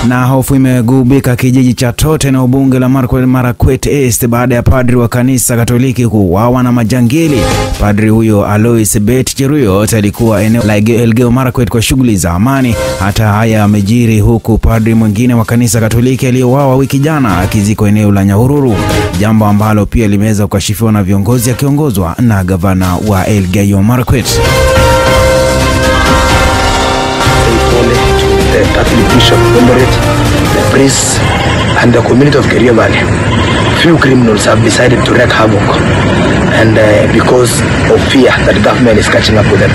Na hofu imegubika kijiji cha Tote na ubunge la Marakwet East baada ya padri wa kanisa Katoliki kuuawa na majangili. Padri huyo Alois Bet Cheruiyot alikuwa eneo la Elgeyo Marakwet kwa shughuli za amani. Hata haya yamejiri huku padri mwingine wa kanisa Katoliki aliyeuawa wiki jana akizikwa eneo la Nyahururu, jambo ambalo pia limeweza kukashifiwa na viongozi akiongozwa na gavana wa Elgeyo Marakwet. The Catholic Bishop Eldoret, the priests and the community of Kerio Valley. Few criminals have decided to wreak havoc, and because of fear that government is catching up with them.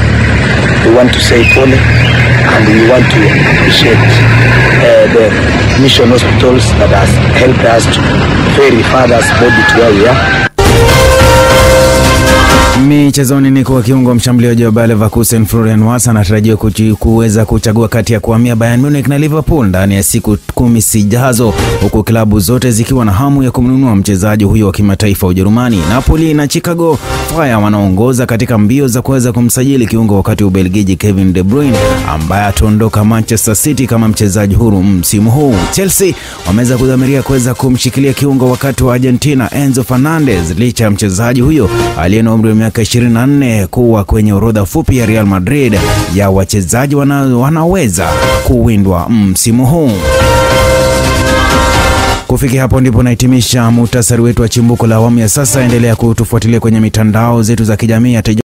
We want to say pole, and we want to appreciate the mission hospitals that has helped us to ferry father's body to where we are. Michezoni ni kwa kiungo mshambuliaji wa Bayer Leverkusen Florian Wirtz anatarajiwa kuweza kuchagua kati ya kuhamia Bayern Munich na Liverpool ndani ya siku 10 zijazo, huku klabu zote zikiwa na hamu ya kumnunua mchezaji huyo wa kimataifa Ujerumani. Napoli na Chicago Fire wanaongoza katika mbio za kuweza kumsajili kiungo wakati Ubelgiji Kevin De Bruyne ambaye ataondoka Manchester City kama mchezaji huru msimu huu. Chelsea wameweza kudhamiria kuweza kumshikilia kiungo wakati wa Argentina Enzo Fernandez licha ya mchezaji huyo aliye na umri wa miaka 24 kuwa kwenye orodha fupi ya Real Madrid ya wachezaji wanaweza kuwindwa msimu huu. Kufikia hapo ndipo nahitimisha muhtasari wetu wa chimbuko la awamu ya sasa. Endelea kutufuatilia kwenye mitandao zetu za kijamii.